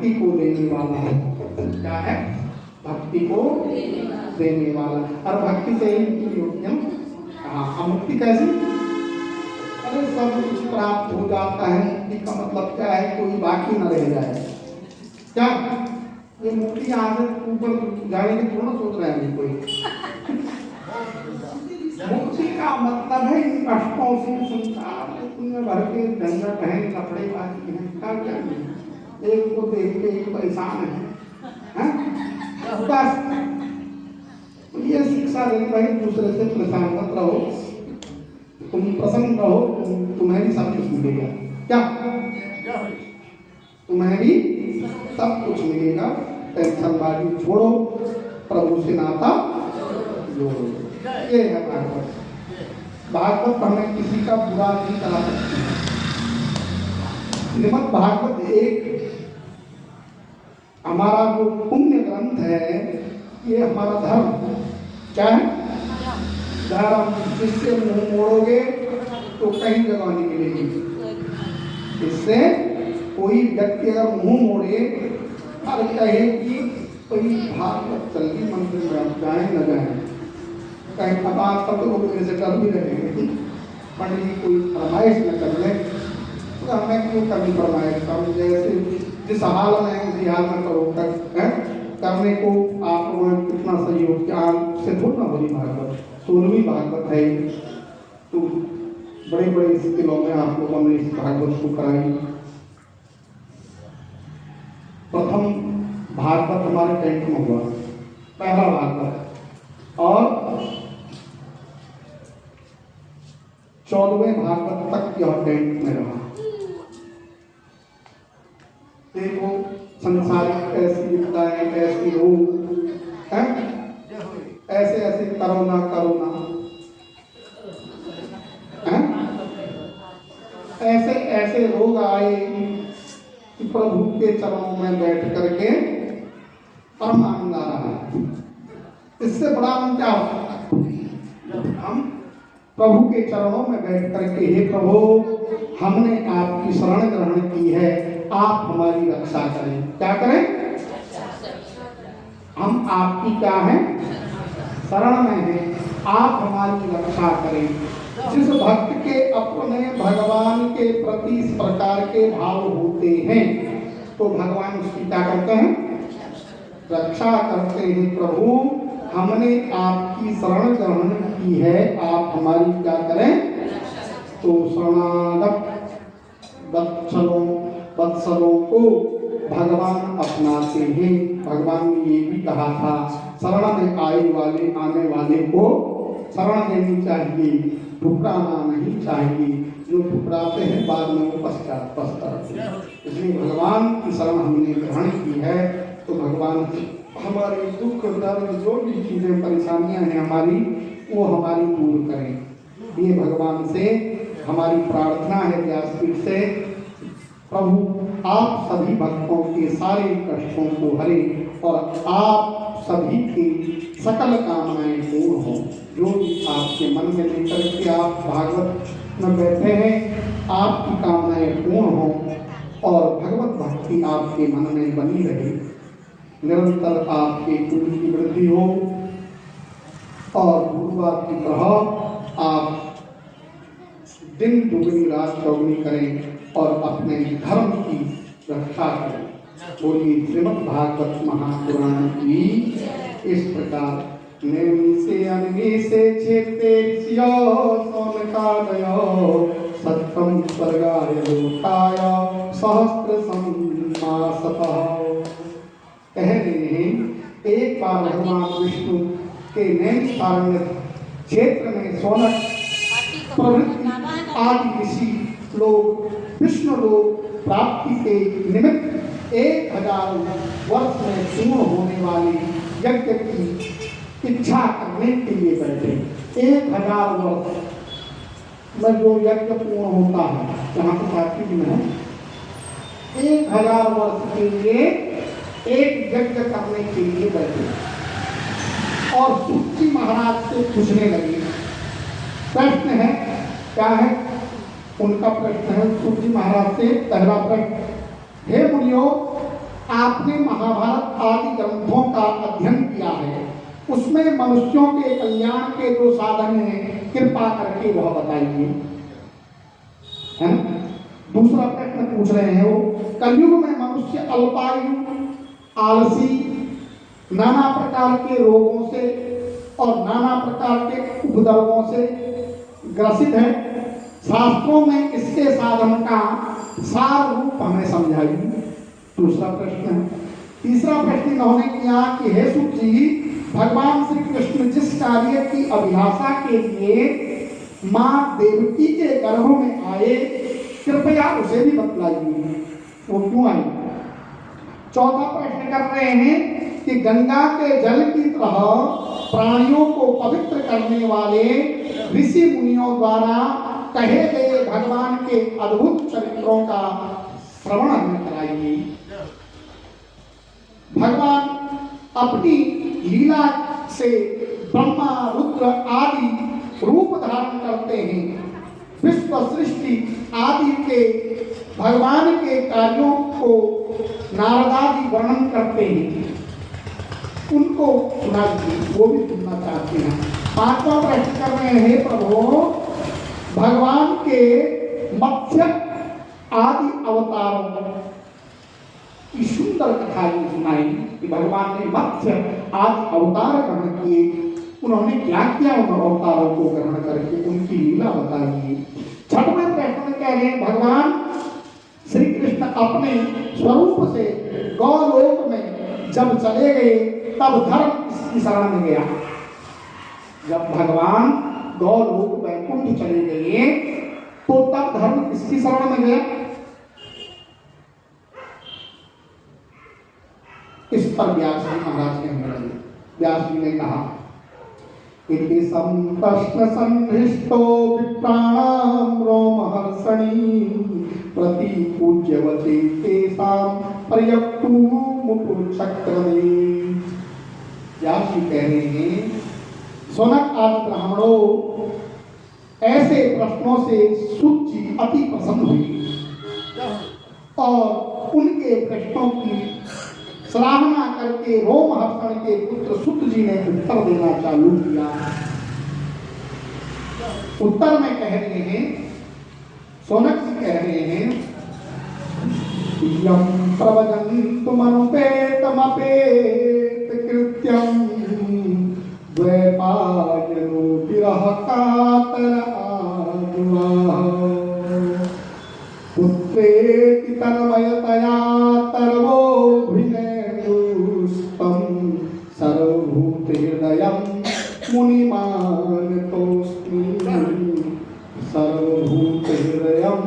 भक्ति को देने वाला है। क्या है? भक्ति को देने वाला। और भक्ति से ही मुक्ति होती है। हाँ, मुक्ति कैसी? अरे सब कुछ प्राप्त हो जाता है। मुक्ति का मतलब क्या है? कोई बाकी न रह जाए। क्या ये मुक्ति यहाँ से ऊपर जाने की थोड़ा सोच रहे हैं कोई? मुक्ति का मतलब है इन कष्टों से संसार में दुनिया भर के झंझट है, कपड़े बाकी हैं, क्या एक को देख के एक परेशान है, बस ये शिक्षा देनी भाई, दूसरे से परेशान मत रहो, तुम प्रसन्न रहो, तुम्हें भी सब कुछ मिलेगा। क्या? तुम्हें भी सब कुछ मिलेगा। टेंशन बाजी छोड़ो, प्रभु से नाता जोड़ो। ये है भागवत। भागवत हमें किसी का बुरा नहीं करा सकती। श्रीमद् भागवत एक हमारा जो पुण्य ग्रंथ है, ये हमारा धर्म। क्या है? धर्म। जिससे मुंह मोड़ोगे तो कहीं जगह नहीं मिलेगी। इससे कोई व्यक्ति अगर मुंह मोड़े और कहे कि कोई भागवत चल गई, मंदिर में जाए न जाए, कहीं अब सब लोग मेरे से डर भी रहेंगे, पंडित जी कोई फरमाइश न कर ले, तो हमें क्यों करनी फरमाइश? हम जैसे जिस हाल में उसी हाल में करो करने को आप लोगों कितना सहयोग ज्ञान से थोड़ा बड़ी भागवत 16वीं भागवत है। तो बड़े बड़े स्किलों में आप लोगों ने इस भागवत को कराई। प्रथम भागवत हमारे कैंट में हुआ, पहला भागवत, और 14वें भागवत तक यह कैंट में रहा। देखो संसारिक ऐसी विद्याएं, ऐसी रोग हैं, ऐसे ऐसे करोना हैं, ऐसे ऐसे रोग आए कि प्रभु के चरणों में बैठ करके परम आनंद आ रहा है। इससे बड़ा आनंद क्या हो सकता है? हम प्रभु के चरणों में बैठ करके, हे प्रभु हमने आपकी शरण ग्रहण की है, आप हमारी रक्षा करें। क्या करें? हम आपकी क्या है? शरण में हैं, आप हमारी रक्षा करें। जिस भक्त के अपने भगवान के प्रति इस प्रकार के भाव होते हैं तो भगवान उसकी क्या करते हैं? रक्षा करते हैं। प्रभु हमने आपकी शरण ग्रहण की है, आप हमारी क्या करें? तो शरणागत वत्सलों को भगवान अपनाते हैं। भगवान ने ये भी कहा था, शरण में आने वाले को शरण देनी चाहिए, ठुकराना नहीं चाहिए। जो ठुकराते हैं बाद में वो पछताते हैं। इसलिए भगवान की शरण हमने ग्रहण की है तो भगवान हमारे दुख दर्द जो भी चीजें परेशानियां हैं हमारी, वो हमारी दूर करें। ये भगवान से हमारी प्रार्थना है व्यासपीठ से, प्रभु आप सभी भक्तों के सारे कष्टों को हरे और आप सभी की सकल कामनाएं पूर्ण हो। जो भी आपके मन में लेकर के आप भागवत में बैठे हैं, आपकी कामनाएं पूर्ण हो और भगवत भक्ति आपके मन में बनी रहे। निरंतर आपके गुण की वृद्धि हो और गुरुवार की तरह आप दिन दुगनी रात चौगुनी करें और अपने धर्म की रक्षा करें। बोलिए श्रीमद् भागवत महापुराण की। इस प्रकार नेमि से अग्नि से क्षेत्रे ऋषियो सोनकादयो सत्यम स्वर्गाय लोकाय सहस्त्र सम्मासतः। कह रहे हैं एक बार भगवान विष्णु के नैमिषारण्य क्षेत्र में सोनक प्रभृति आदि ऋषि लोग विष्णु लोग प्राप्ति के निमित्त 1000 वर्ष में पूर्ण होने वाले यज्ञ की इच्छा करने के लिए बैठे। 1000 वर्ष में जो यज्ञ पूर्ण होता है, यहाँ तो कार्तिक में है, 1000 वर्ष के लिए एक यज्ञ करने के लिए बैठे और सूची महाराज से पूछने लगे। प्रश्न है, क्या है उनका प्रश्न है सूची महाराज से? पहला प्रश्न, हे मुनियो आपने महाभारत आदि ग्रंथों का अध्ययन किया है, उसमें मनुष्यों के कल्याण के जो साधन हैं, कृपा करके वह बताइए। है ना? दूसरा प्रश्न पूछ रहे हैं वो, कलयुग में मनुष्य अल्पायु, आलसी, नाना प्रकार के रोगों से और नाना प्रकार के उपद्रवों से ग्रसित है। शास्त्रों में इसके साधन का सार रूप हमें समझाइए। दूसरा प्रश्न है। तीसरा प्रश्न इन्होंने किया कि हे सुत जी, भगवान श्री कृष्ण जिस कार्य की अभिलाषा के लिए मां देवकी के गर्भ में आए, कृपया उसे भी बतलाइए, वो क्यों आई। चौथा प्रश्न कर रहे हैं कि गंगा के जल की तरह प्राणियों को पवित्र करने वाले ऋषि मुनियों द्वारा कहे गए भगवान के अद्भुत चरित्रों का श्रवण हमें कराइए। भगवान अपनी लीला से ब्रह्मा, रुद्र आदि रूप धारण करते हैं। विश्व सृष्टि आदि के भगवान के कार्यों को नारदादि वर्णन करते हैं, उनको सुना दीजिए, वो भी सुनना चाहते हैं। पांचवा प्रश्न कर रहे हैं, प्रभु भगवान के मत्स्य आदि अवतारों की सुंदर कथा सुनाई कि भगवान ने मत्स्य आदि अवतार ग्रहण किए, उन्होंने क्या किया उन अवतारों को ग्रहण करके, उनकी लीला बताइए। छठवें प्रश्न में कह रहे हैं, भगवान श्री कृष्ण अपने स्वरूप से गौलोक में जब चले गए तब धर्म किसकी शरण में गया। जब भगवान गौलोक वैकुंठ चले गए तो तब धर्म किसकी शरण में गया। इस पर व्यास जी महाराज कहने लगे। व्यास जी ने कहा, इति संप्रश्न संहृष्टो विप्राणां रोमहर्षणी प्रति पूज्यवते तेषां पर्यक्तु मुकुचक्रमे। व्यास जी कह रहे हैं, सौनक आदि ब्राह्मणों ऐसे प्रश्नों से सुत जी अति प्रसन्न हुई और उनके प्रश्नों की सराहना करके रोमहर्षण के पुत्र सुत जी ने उत्तर देना चालू किया। उत्तर में कह रहे हैं, सौनक जी कह रहे हैं, यम प्रवदन्तुमनुपेतमपेत कृत्यं द्वैपायनो विरह कातर आजुवाह पुत्रेति तन्मयतया तर्वोऽभिनेदुस्तं सर्वभूत हृदयं मुनिमानतोऽस्मि सर्वभूत हृदयं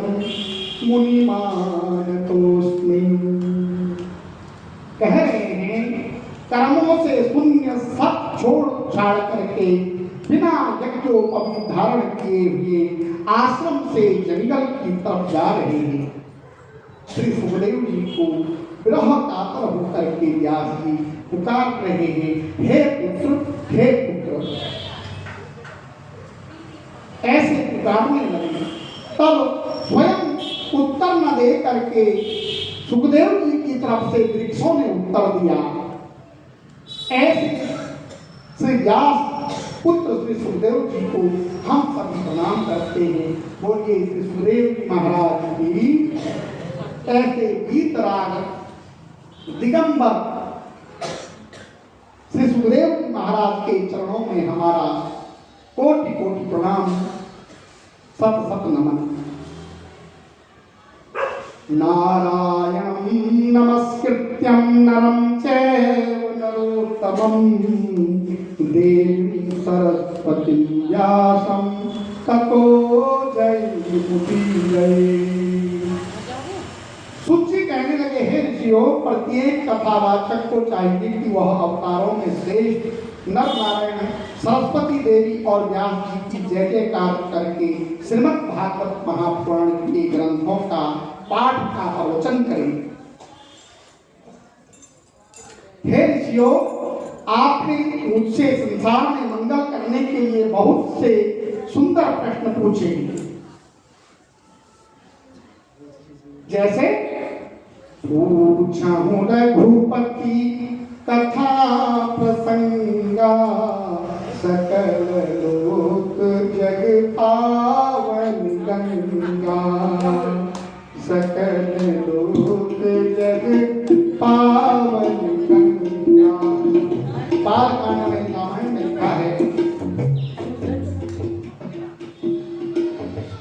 मुनिमानतोऽस्मि। कह रहे हैं, कर्मों से शून्य सब छोड़ छाड़ करके बिना यज्ञोपवीत धारण किए हुए आश्रम से जंगल की तरफ जा रहे हैं। श्री सुखदेव जी को विरह कातर होकर के व्यास जी पुकार रहे हैं, हे पुत्र, हे पुत्र। ऐसे पुकारने लगे, तब स्वयं उत्तर न दे करके सुखदेव जी की तरफ से वृक्षों ने उत्तर दिया। ऐसे श्री व्यास पुत्र श्री सुखदेव जी को हम सभी प्रणाम करते हैं। बोलिए श्री सुखदेव जी महाराज की। ऐसे वीतराग दिगंबर श्री सुखदेव जी महाराज के चरणों में हमारा कोटि कोटि प्रणाम, सत सत नमन। नारायणं नमस्कृत्यं नरं चैव नरोत्तमं देवीं सरस्वतीं व्यासं ततो जयमुदीरये। सुत जी कहने लगे, हे ऋषियों, प्रत्येक कथावाचक को चाहिए कि वह अवतारों में श्रेष्ठ नर नारायण सरस्वती देवी और व्यास जी की जय जयकार करके श्रीमद् भागवत महापुराण के ग्रंथों का पाठ का प्रवचन करें। हे ऋषियों, आपने मुझसे संसार में मंगल करने के लिए बहुत से सुंदर प्रश्न पूछे, पूछूं रघुपति कथा प्रसंगा, सकल लोक जग पावन गंगा, सकल लोक जग पावन गंगा। बालकांड में रामायण में लिखा है,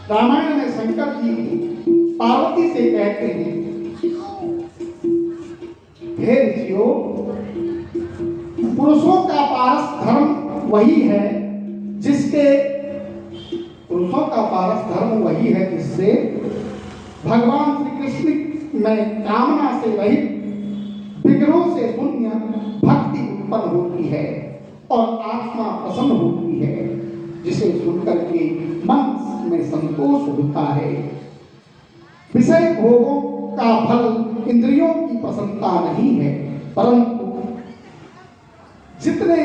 रामायण में शंकर जी पार्वती से कहते हैं, हे ऋषियों, पुरुषों का पारस धर्म वही है जिसके भगवान श्री कृष्ण में कामना से रहित, विग्रहों से शून्य भक्ति उत्पन्न होती है और आत्मा प्रसन्न होती है, जिसे सुनकर के मन में संतोष होता है। विषय भोगों का फल इंद्रियों की प्रसन्नता नहीं है, परंतु जितने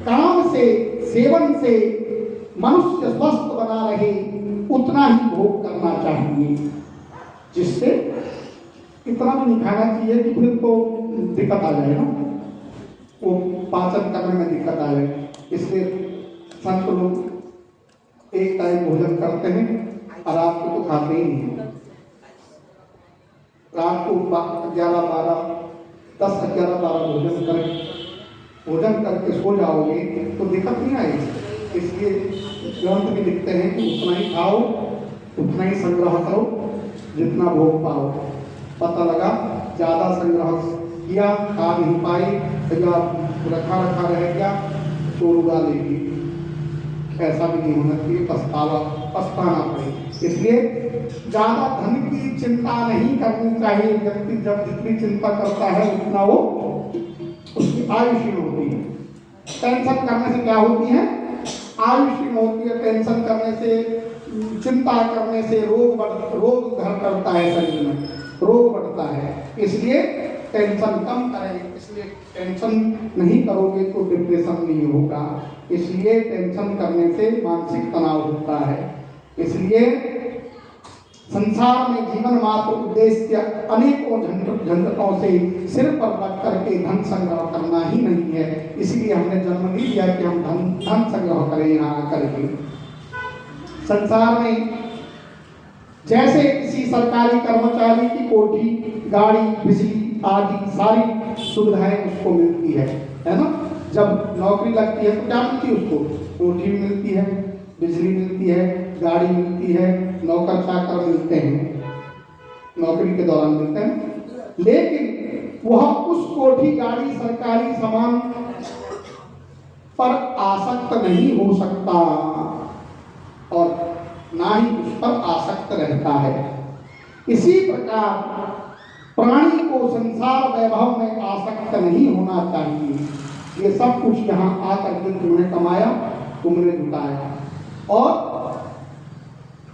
काम से, सेवन से मनुष्य स्वस्थ बना रहे, उतना ही भोग करना चाहिए। जिससे इतना भी नहीं खाना चाहिए कि फिर तो दिक्कत आ जाए ना, वो पाचन करने में दिक्कत आ जाए। इसलिए संत लोग एक टाइम भोजन करते हैं और रात को तो खाते ही नहीं। रात को 11-12, 10-11-12 भोजन करके सो जाओगे तो दिक्कत नहीं आएगी। इसलिए ग्रंथ भी लिखते हैं कि उतना ही खाओ, उतना ही संग्रह करो जितना भोग पाओ। पता लगा ज़्यादा संग्रह किया, खा नहीं पाई, या रखा रह गया, चोर उड़ा लेगी। ऐसा भी नहीं होना चाहिए, पछताना पड़े। इसलिए ज़्यादा धन की चिंता नहीं करनी चाहिए। व्यक्ति जब जितनी चिंता करता है उतना वो उसकी आयु क्षीण होती है। टेंशन करने से क्या होती है? आयु क्षीण होती है। टेंशन करने से, चिंता करने से रोग घर करता है, शरीर में रोग बढ़ता है। इसलिए टेंशन कम करें। इसलिए टेंशन नहीं करोगे तो डिप्रेशन नहीं होगा। इसलिए टेंशन करने से मानसिक तनाव होता है। इसलिए संसार में जीवन मात्र उद्देश्य अनेकों झंझटों से सिर पर रख करके धन संग्रह करना ही नहीं है। इसलिए हमने जन्म नहीं लिया कि हम धन संग्रह करें यहाँ आकर के। संसार में जैसे किसी सरकारी कर्मचारी की कोठी, गाड़ी, बिजली आदि सारी सुविधाएं उसको मिलती है ना। जब नौकरी लगती है तो क्या मिलती है उसको? कोठी मिलती है, बिजली मिलती है, गाड़ी मिलती है, नौकर चाकर मिलते हैं, नौकरी के दौरान मिलते हैं। लेकिन वह उस कोठी, गाड़ी, सरकारी सामान पर आसक्त नहीं हो सकता और ना ही उस पर आसक्त रहता है। इसी प्रकार प्राणी को संसार वैभव में आसक्त नहीं होना चाहिए। ये सब कुछ यहाँ आकर के तुमने कमाया, तुमने जुटाया और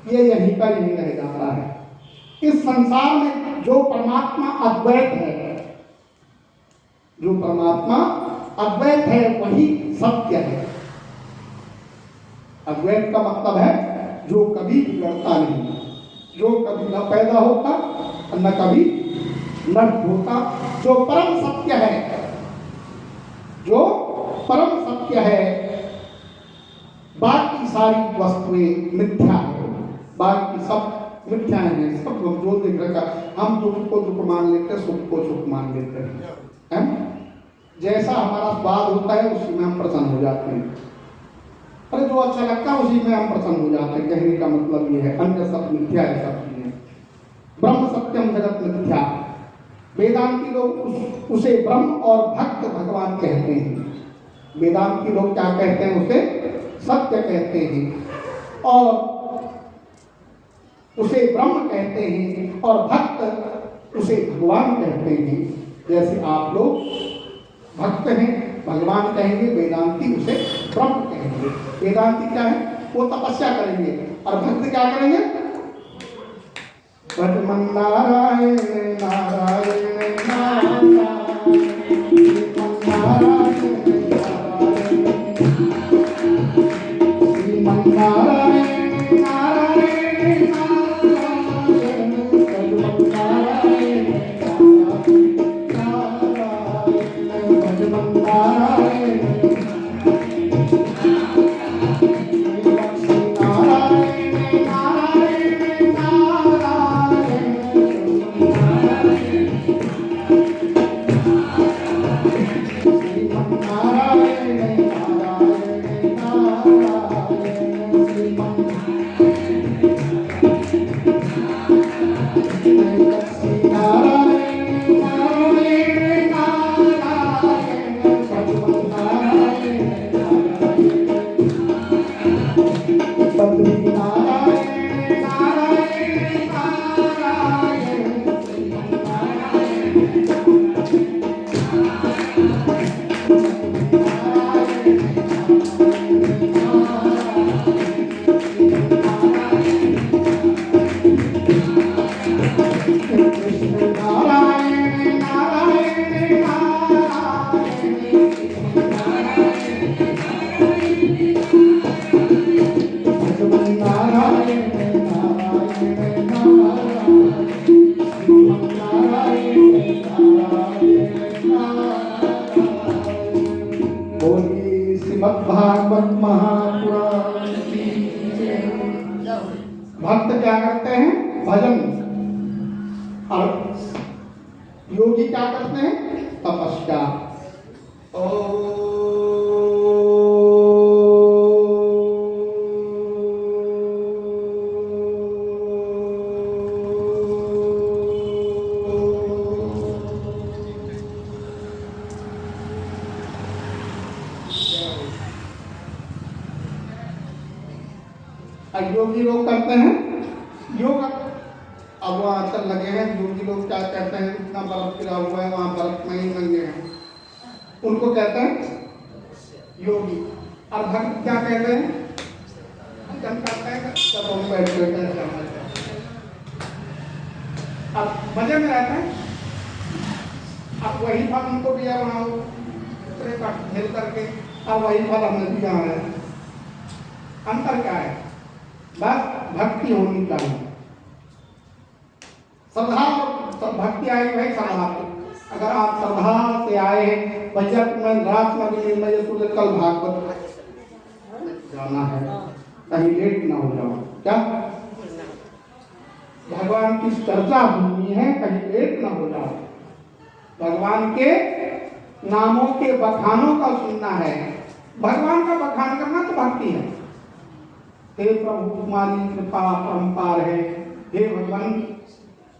ये यहीं पर यहीं रह जाता है। इस संसार में जो परमात्मा अद्वैत है, जो परमात्मा अद्वैत है वही सत्य है। अद्वैत का मतलब है जो कभी बिगड़ता नहीं, जो कभी न पैदा होता और न कभी नष्ट होता, जो परम सत्य है, जो परम सत्य है। बाकी सारी वस्तुएं मिथ्या है, बाकी सब मिथ्या है। सब जो देख रखा, हम दुख को दुख मान लेते हैं, सुख को सुख मान लेते हैं। जैसा हमारा स्वाद होता है उसी में हम प्रसन्न हो जाते हैं। अरे जो अच्छा लगता है उसी में हम प्रसन्न हो जाते हैं। कहने का मतलब ये है, अन्य सब मिथ्या है, सब चीजें। ब्रह्म सत्यम जगत मिथ्या। वेदांती लोग उसे ब्रह्म और भक्त भगवान कहते हैं। वेदांती लोग क्या कहते हैं? उसे सत्य कहते हैं और उसे ब्रह्म कहते हैं और भक्त उसे भगवान कहते हैं। जैसे आप लोग भक्त हैं, भगवान कहेंगे, वेदांती उसे ब्रह्म कहेंगे। वेदांती क्या है? वो तपस्या करेंगे और भक्त क्या करेंगे? भजमन नारायण नारायण नारायण नारायण नारायण नारायण नारायण भागवत महापुराण की जय। भक्त क्या करते हैं? भजन। और योगी क्या करते हैं? तपस्या। योगी लोग करते हैं योग। अब वहाँ चल लगे हैं योगी लोग, क्या कहते हैं, इतना बर्फ गिरा हुआ है वहाँ बर्फ में ही नंगे हैं, उनको कहते हैं योगी। और भक्त क्या कहते हैं? भजन करते हैं जब हम बैठे हैं। अब मजे में रहते हैं। अब वही फल उनको दिया बनाओ झेल करके, अब वही फल हमें दिया है। अंतर क्या है? बस भक्ति होनी चाहिए। श्रद्धा भक्ति आई भाई श्रद्धा। अगर आप श्रद्धा से आए हैं भैया मैं रात में कल भागवत जाना है, कहीं लेट ना हो जाओ, क्या भगवान की चर्चा होनी है, कहीं लेट ना हो जाओ। भगवान के नामों के बखानों का सुनना है। भगवान का बखान करना तो भक्ति है। हे प्रभु तुम्हारी कृपा परम्पार है। हे भगवान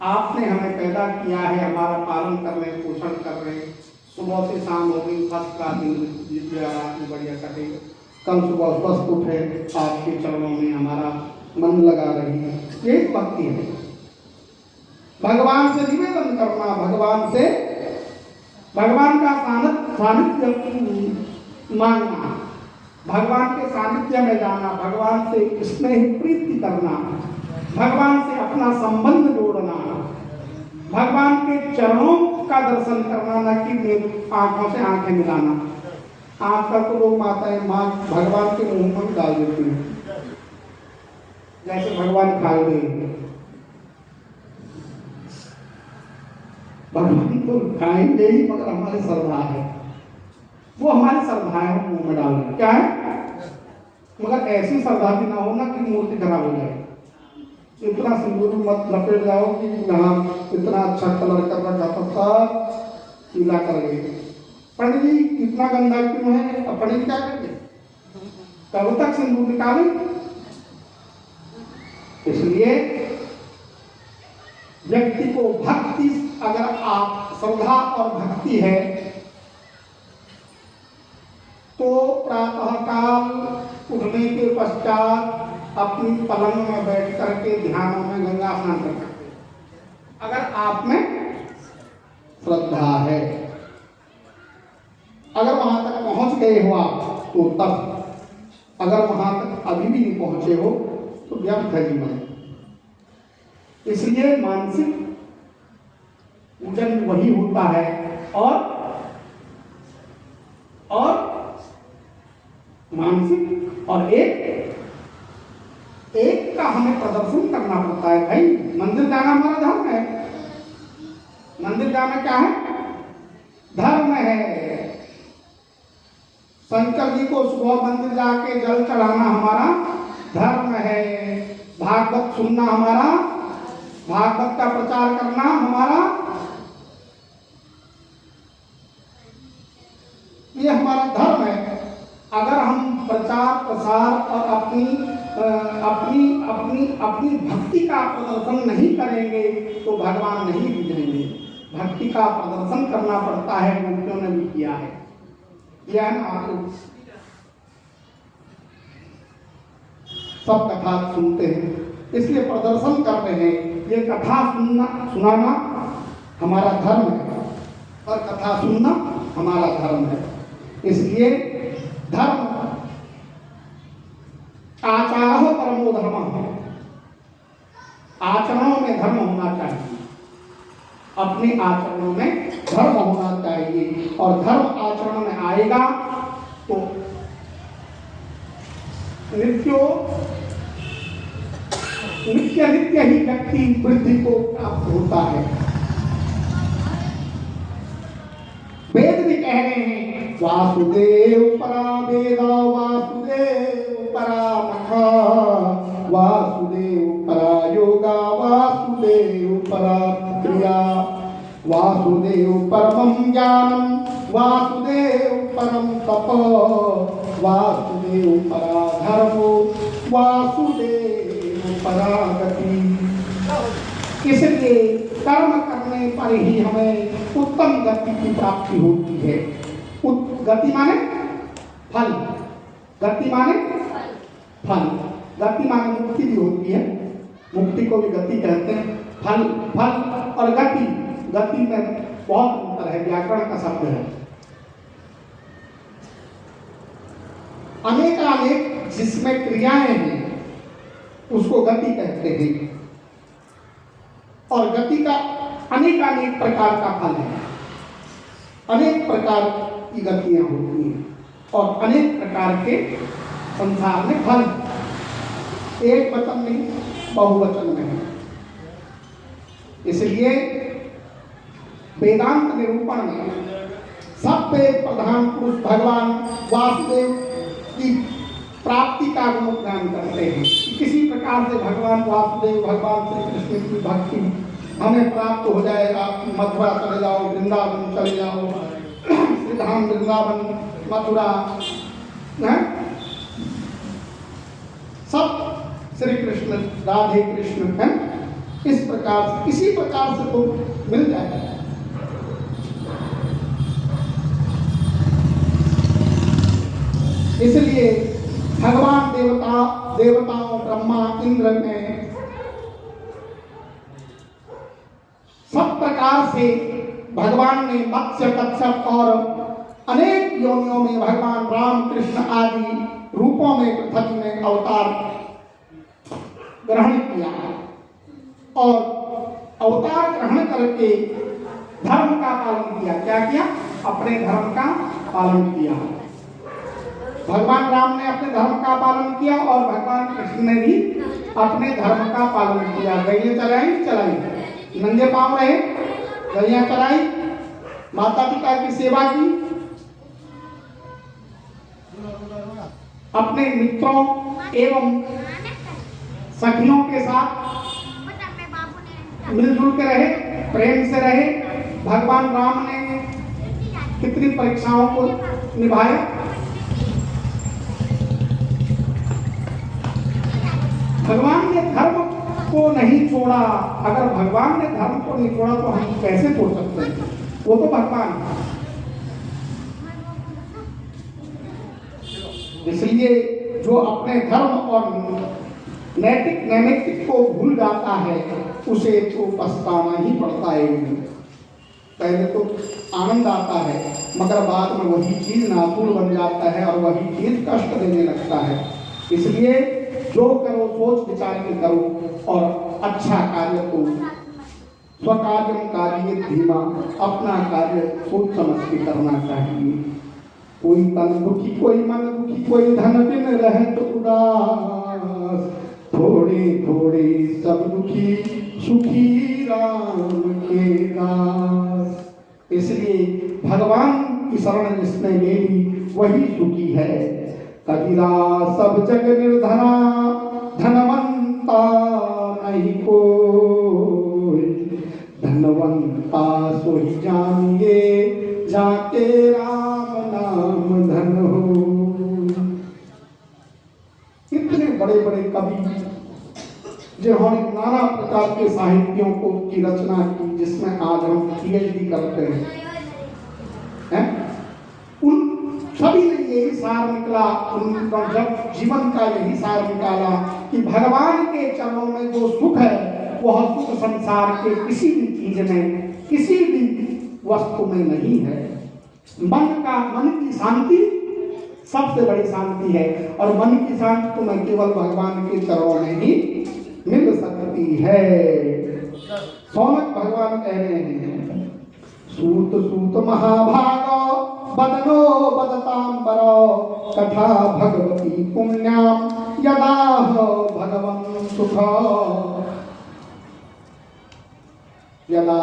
आपने हमें पैदा किया है, हमारा पालन कर रहे, पोषण कर रहे। सुबह से शाम हो गई, फर्स्ट का दिन बढ़िया कटे, कल सुबह स्वस्थ उठे, आपके चरणों में हमारा मन लगा रही है। ये भक्ति है। भगवान से निवेदन करना, भगवान का सानिध्य मांगना, भगवान के सानिध्य में जाना, भगवान से स्नेह प्रीति करना, भगवान से अपना संबंध जोड़ना, भगवान के चरणों का दर्शन करना, न कि आंखों से आंखें मिलाना। आंख का तो लोग माताएं माँ भगवान के मुंह में डाल देती हैं, जैसे भगवान खाए गए। भगवान तो खाएंगे ही, मगर हमारी श्रद्धा है, वो हमारी श्रद्धा है, मुंह में डालना क्या है। मगर ऐसी श्रद्धा भी ना हो ना कि मूर्ति खराब हो जाए। इतना सिंदूर मत लपेट जाओ कि यहाँ इतना अच्छा कलर कर रखा था, सब पीला कर गए। पंडित जी इतना गंदा क्यों है? अब पंडित क्या करेंगे? कब तक सिंदूर निकालें? इसलिए व्यक्ति को भक्ति, अगर आप श्रद्धा और भक्ति है तो प्रातः काल उठने के पश्चात अपनी पलंग में बैठ करके ध्यानों में गंगा स्नान कर सकते। अगर आप में श्रद्धा है, अगर वहां तक पहुंच गए हो आप तो तब, अगर वहां तक अभी भी नहीं पहुंचे हो तो व्यर्थ है जीवन। इसलिए मानसिक पूजन वही होता है। और मानसिक और एक का हमें प्रदर्शन करना पड़ता है। भाई मंदिर जाना हमारा धर्म है। मंदिर जाना क्या है? धर्म है। शंकर जी को सुबह मंदिर जाके जल चढ़ाना हमारा धर्म है। भागवत सुनना हमारा, भागवत का प्रचार करना हमारा, ये हमारा धर्म है। अगर हम प्रचार प्रसार और अपनी भक्ति का प्रदर्शन नहीं करेंगे तो भगवान नहीं बुझेंगे। भक्ति का प्रदर्शन करना पड़ता है, गोपियों ने भी किया है। यह आप सब कथा सुनते हैं, इसलिए प्रदर्शन कर रहे हैं। ये कथा सुनाना हमारा धर्म है और कथा सुनना हमारा धर्म है। इसलिए धर्म आचारो परमो धर्म है। आचरणों में धर्म होना चाहिए, अपने आचरणों में धर्म होना चाहिए। और धर्म आचरण में आएगा तो नित्य ही व्यक्ति वृद्धि को प्राप्त होता है। वेद भी कह रहे हैं वासुदेव परावेद वासुदेव परामख वासुदेव परा योगा वासुदेव परा क्रिया वासुदेव परमं ज्ञानम वासुदेव परम तप वासुदेव परा धर्मो वासुदेव परा गति। इसलिए कर्म करने पर ही हमें उत्तम गति की प्राप्ति होती है। गति माने फल, गति माने फल, गति माने मुक्ति भी होती है, मुक्ति को भी गति कहते हैं। फल, फल और गति, गति में बहुत अंतर है, व्याकरण का शब्द है। अनेकानेक जिसमें क्रियाएं हैं उसको गति कहते हैं, और गति का अनेकानेक प्रकार का फल है। अनेक प्रकार की गतियां होती हैं और अनेक प्रकार के संसार में फल, एक वचन नहीं बहुवचन में है। इसलिए वेदांत निरूपण में सबसे प्रधान पुरुष भगवान वासुदेव की प्राप्ति का गुणगान करते हैं। किसी प्रकार से भगवान वासुदेव, भगवान श्री कृष्ण की भक्ति हमें प्राप्त हो जाए। आप मथुरा चले जाओ, वृंदावन चले जाओ, श्रीधाम वृंदावन मथुरा सब श्री कृष्ण राधे कृष्ण है। इस प्रकार से किसी प्रकार से तो मिल जाएगा। इसलिए भगवान देवताओं ब्रह्मा इंद्र में सब प्रकार से भगवान ने मत्स्य कच्छप और अनेक योनियों में भगवान राम कृष्ण आदि रूपों में पृथ्वी में अवतार ग्रहण किया और अवतार ग्रहण करके धर्म का पालन किया। क्या किया? अपने धर्म का पालन किया। भगवान राम ने अपने धर्म का पालन किया और भगवान कृष्ण ने भी अपने धर्म का पालन किया। गैया चलाई, नंगे पांव रहे, गैया चलाई, माता पिता की सेवा की, अपने मित्रों एवं सखियों के साथ मिलजुल के रहे, प्रेम से रहे। भगवान राम ने कितनी परीक्षाओं को निभाया। भगवान ने धर्म को नहीं छोड़ा। अगर भगवान ने धर्म को नहीं छोड़ा तो हम कैसे छोड़ सकते हैं? वो तो भगवान है। इसलिए जो अपने धर्म और नैतिक को भूल जाता है उसे तो पछताना ही पड़ता है। पहले तो आनंद आता है मगर बाद में वही चीज नासूर बन जाता है और वही चीज कष्ट देने लगता है। इसलिए जो करो सोच विचार के करो और अच्छा कार्य को स्वकार्यम कार्य धीमा, अपना कार्य सोच समझ के करना चाहिए। कोई तन दुखी, कोई मन दुखी, कोई धन बिन रहे तो उदास, थोड़े थोड़े सब दुखी, सुखी राम के दास। इसलिए भगवान की शरण जिसने ले ली वही सुखी है। कबीरा सब जग निर्धना, धनवंता नहीं कोई, धनवंता सोई जानिए, जाके राम नाम धन हो। इतने बड़े बड़े कवि जिन्होंने नाना प्रकार के साहित्यों को की रचना की, जिसमें आज हम पीएचडी करते हैं, उन सभी ने यही सार निकला, उनका जब जीवन का यही सार निकाला कि भगवान के चरणों में जो सुख है वह सुख संसार के किसी भी चीज में, किसी भी वस्तु में नहीं है। मन की शांति सबसे बड़ी शांति है और मन की शांति तुम्हें केवल भगवान के चरणों में ही मिल सकती है। सौनक भगवान कह रहे हैं, सूत सूत महाभागो बदनो बदतांबरो, कथा भगवती पुण्याम यदा भगवन् सुख, यदा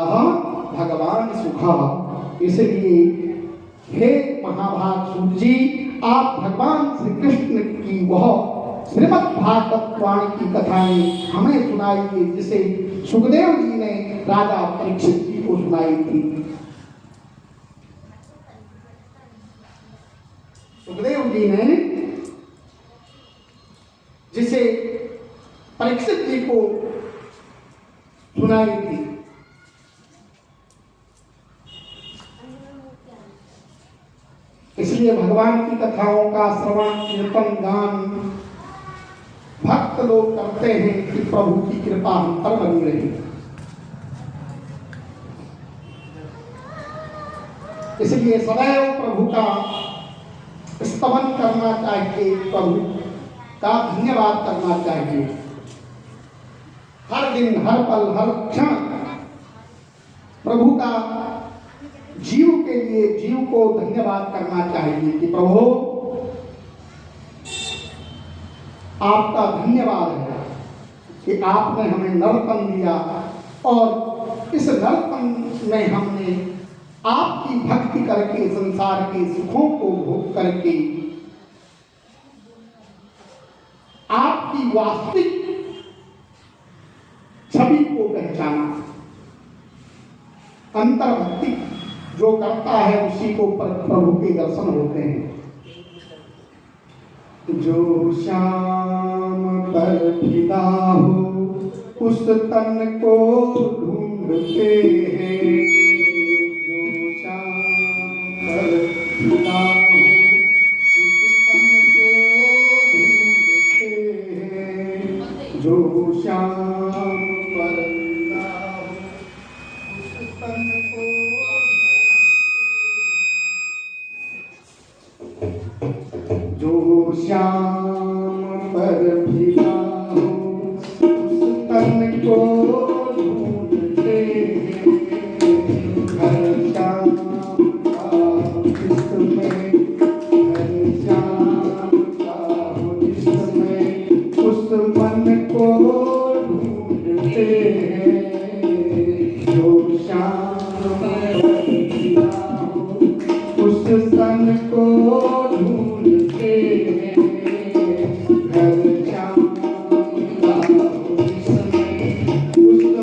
भगवान सुख। इसलिए हे महाभाग सूत जी, आप भगवान श्री कृष्ण की वह श्रीमद् भागवत वाणी की कथाएं हमें सुनाइए जिसे सुखदेव जी ने राजा परीक्षित जी को सुनाई थी। सुखदेव जी ने जिसे परीक्षित जी को सुनाई थी। इसलिए भगवान की कथाओं का श्रवण कीर्तन गान भक्त लोग करते हैं कि प्रभु की कृपा हम पर बनी रहे। इसलिए सदैव प्रभु का स्तवन करना चाहिए, प्रभु का धन्यवाद करना चाहिए। हर दिन, हर पल, हर क्षण प्रभु का जीव के लिए, जीव को धन्यवाद करना चाहिए कि प्रभु आपका धन्यवाद है कि आपने हमें नरतन दिया और इस नरतन में हमने आपकी भक्ति करके संसार के सुखों को भोग करके आपकी वास्तविक छवि को पहचाना। अंतर्भक्ति जो करता है उसी को प्रभु के दर्शन होते हैं। जो श्याम पर फिदा हो उस तन को ढूंढते हैं, जो श्याम पर फिदा हो उस तन को ढूंढते हैं, जो श्याम पर फिदा हो उस तन को। जो श्याम